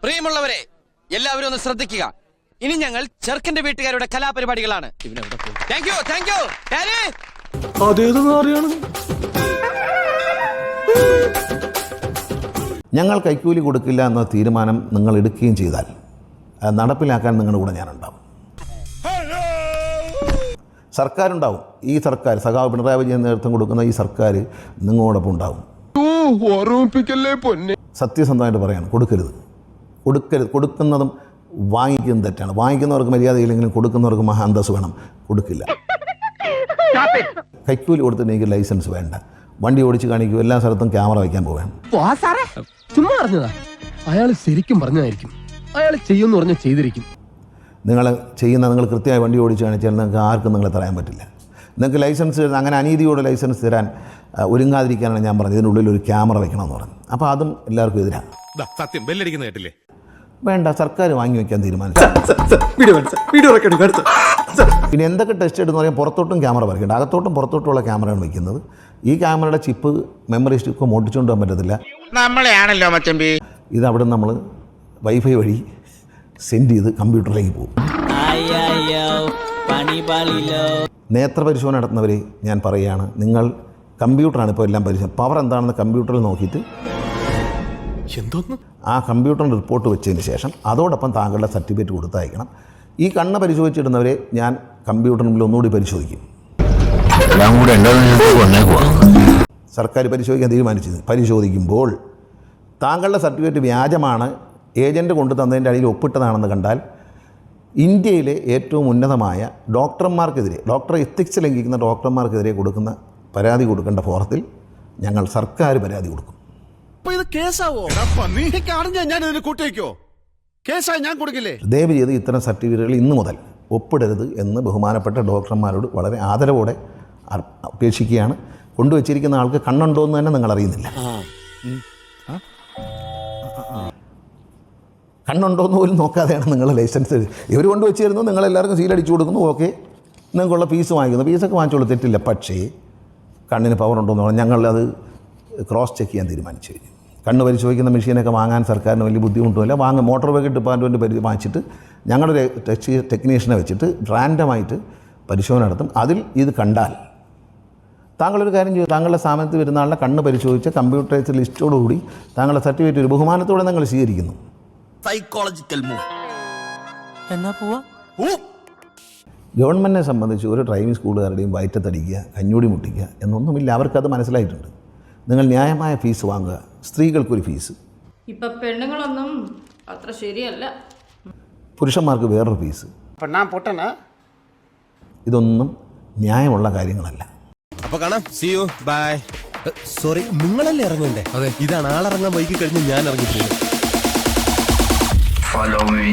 പ്രിയമുള്ളവരെ, എല്ലാവരും ഒന്ന് ശ്രദ്ധിക്കുക. ഇനി ഞങ്ങൾ ചെറുക്കന്റെ വീട്ടുകാരുടെ കലാപരിപാടികളാണ്. Thank you. ഞങ്ങൾ കൈക്കൂലി കൊടുക്കില്ല എന്ന തീരുമാനം നിങ്ങൾ എടുക്കുകയും ചെയ്താൽ നടപ്പിലാക്കാൻ നിങ്ങളുടെ കൂടെ ഞാനുണ്ടാവും. സർക്കാരുണ്ടാവും. ഈ സർക്കാർ, സഖാവ് പിണറായി വിജയൻ നേതൃത്വം കൊടുക്കുന്ന ഈ സർക്കാർ നിങ്ങളോടൊപ്പം ഉണ്ടാവും. സത്യസന്ധമായിട്ട് പറയാണ്, കൊടുക്കരുത്. കൊടുക്കുന്നതും വാങ്ങിക്കുന്നതും തെറ്റാണ്. വാങ്ങിക്കുന്നവർക്ക് മര്യാദയില്ലെങ്കിലും കൊടുക്കുന്നവർക്ക് മഹാന്തസ് വേണം. കൊടുക്കില്ല. കൈക്കൂലി കൊടുത്തിട്ടുണ്ടെങ്കിൽ ലൈസൻസ് വേണ്ട. വണ്ടി ഓടിച്ച് കാണിക്കും. എല്ലാ സ്ഥലത്തും ക്യാമറ വയ്ക്കാൻ പോവാൻ. ചുമ്മാ പറഞ്ഞതാ. അയാൾ ശരിക്കും പറഞ്ഞതായിരിക്കും. അയാൾ ചെയ്യുമെന്ന് പറഞ്ഞാൽ ചെയ്തിരിക്കും. നിങ്ങൾ കൃത്യമായി വണ്ടി ഓടിച്ച് കാണിച്ചാൽ നിങ്ങൾക്ക് ആർക്കും നിങ്ങളെ തടയാൻ പറ്റില്ല. നിങ്ങൾക്ക് ലൈസൻസ് അങ്ങനെ അനീതിയോടെ ലൈസൻസ് തരാൻ ഒരുങ്ങാതിരിക്കാനാണ് ഞാൻ പറഞ്ഞത്. ഇതിനുള്ളിൽ ഒരു ക്യാമറ വെക്കണമെന്ന് പറഞ്ഞു. അപ്പോൾ അതും എല്ലാവർക്കും എതിരാണ്. സത്യം ബെല്ലടിക്കുന്ന കേട്ടില്ലേ? വേണ്ട, സർക്കാർ വാങ്ങി വയ്ക്കാൻ തീരുമാനിച്ചു. പിന്നെ എന്തൊക്കെ ടെസ്റ്റ് എടുഎന്ന് പറയാൻ പുറത്തോട്ടും ക്യാമറ വയ്ക്കേണ്ട. അകത്തോട്ടും പുറത്തോട്ടുമുള്ള ക്യാമറയാണ് വയ്ക്കുന്നത്. ഈ ക്യാമറയുടെ ചിപ്പ്, മെമ്മറി സ്റ്റിക്ക് മോട്ടിച്ചുകൊണ്ട് പോകാൻ പറ്റത്തില്ല. നമ്മളെയാണല്ലോ മച്ചമ്പി. ഇത് അവിടെ നമ്മൾ വൈഫൈ വഴി സെൻഡ് ചെയ്ത് കമ്പ്യൂട്ടറിലേക്ക് പോകും. നേത്രപരിശോധന നടത്തുന്നവരെ ഞാൻ പറയുകയാണ്, നിങ്ങൾ കമ്പ്യൂട്ടറാണ് ഇപ്പോൾ എല്ലാം പരിശോധന. പവർ എന്താണെന്ന് കമ്പ്യൂട്ടറിൽ നോക്കിയിട്ട് ആ കമ്പ്യൂട്ടറിൻ്റെ റിപ്പോർട്ട് വെച്ചതിന് ശേഷം അതോടൊപ്പം താങ്കളുടെ സർട്ടിഫിക്കറ്റ് കൊടുത്തയക്കണം. ഈ കണ്ണ് പരിശോധിച്ചിടുന്നവരെ ഞാൻ കമ്പ്യൂട്ടറിന് മുമ്പിൽ ഒന്നുകൂടി പരിശോധിക്കും. സർക്കാർ പരിശോധിക്കാൻ തീരുമാനിച്ചത്. പരിശോധിക്കുമ്പോൾ താങ്കളുടെ സർട്ടിഫിക്കറ്റ് വ്യാജമാണ്, ഏജൻറ്റ് കൊണ്ടു തന്നതിൻ്റെ അടിയിൽ ഒപ്പിട്ടതാണെന്ന് കണ്ടാൽ ഇന്ത്യയിലെ ഏറ്റവും ഉന്നതമായ ഡോക്ടർമാർക്കെതിരെ, ഡോക്ടർ എത്തിക്സ് ലംഘിക്കുന്ന ഡോക്ടർമാർക്കെതിരെ കൊടുക്കുന്ന പരാതി കൊടുക്കേണ്ട ഫോറത്തിൽ ഞങ്ങൾ സർക്കാർ പരാതി കൊടുക്കും. ദയവ് ചെയ്ത് ഇത്തരം സർട്ടിഫിക്കറ്റുകൾ ഇന്നു മുതൽ ഒപ്പിടരുത് എന്ന് ബഹുമാനപ്പെട്ട ഡോക്ടർമാരോട് വളരെ ആദരവോടെ അപേക്ഷിക്കുകയാണ്. കൊണ്ടുവച്ചിരിക്കുന്ന ആൾക്ക് കണ്ണുണ്ടോ എന്ന് തന്നെ നിങ്ങൾ അറിയുന്നില്ല. കണ്ണുണ്ടോയെന്ന് പോലും നോക്കാതെയാണ് നിങ്ങൾ ലൈസൻസ് ഇവർ കൊണ്ടുവച്ചിരുന്നു. നിങ്ങളെല്ലാവർക്കും സീലടിച്ചു കൊടുക്കുന്നു. ഓക്കെ, നിങ്ങൾക്കുള്ള ഫീസ് വാങ്ങിക്കുന്നു. ഫീസൊക്കെ വാങ്ങിച്ചോളൂ, തെറ്റില്ല. പക്ഷേ കണ്ണിന് പവർ ഉണ്ടോയെന്ന് പറഞ്ഞാൽ ഞങ്ങളത് ക്രോസ് ചെക്ക് ചെയ്യാൻ തീരുമാനിച്ചു കഴിഞ്ഞു. കണ്ണ് പരിശോധിക്കുന്ന മെഷീനൊക്കെ വാങ്ങാൻ സർക്കാരിന് വലിയ ബുദ്ധിമുട്ടുമില്ല. മോട്ടോർ വെഹിക്കിൾ ഡിപ്പാർട്ട്മെൻറ്റ് വാങ്ങിച്ചിട്ട് ഞങ്ങളുടെ ടെക്നീഷ്യനെ വെച്ചിട്ട് റാൻഡമായിട്ട് പരിശോധന നടത്തും. അതിൽ ഇത് കണ്ടാൽ താങ്കളൊരു കാര്യം ചെയ്യും, താങ്കളുടെ സ്ഥാപനത്തിൽ വരുന്ന ആളുടെ കണ്ണ് പരിശോധിച്ച് കമ്പ്യൂട്ടറൈസ്ഡ് ലിസ്റ്റോടുകൂടി താങ്കളുടെ സർട്ടിഫിക്കറ്റ് ഒരു ബഹുമാനത്തോടെ നിങ്ങൾ സ്വീകരിക്കുന്നു. സൈക്കോളജിക്കൽ മൂവ് എന്നാ പോവാ. ഗവൺമെൻറ്റിനെ സംബന്ധിച്ച് ഒരു ഡ്രൈവിംഗ് സ്കൂളുകാരുടെയും വയറ്റത്തടിക്കുക, കഞ്ഞൂടി മുട്ടിക്കുക എന്നൊന്നുമില്ല. അവർക്കത് മനസ്സിലായിട്ടുണ്ട്. നിങ്ങൾ ന്യായമായ ഫീസ് വാങ്ങുക. സ്ത്രീകൾക്കൊരു ഫീസ്, ഇപ്പം പെണ്ണുങ്ങളൊന്നും അത്ര ശരിയല്ല. പുരുഷന്മാർക്ക് വേറൊരു ഫീസ്. ഇതൊന്നും ന്യായമുള്ള കാര്യങ്ങളല്ല. അപ്പൊ കാണാം. See you, by. സോറി, നിങ്ങളല്ലേ ഇറങ്ങണ്ടേ? അതെ, ഇതാണ് ആളിറങ്ങാൻ വൈകി കഴിഞ്ഞ് ഞാൻ ഇറങ്ങിപ്പോയി. Follow me.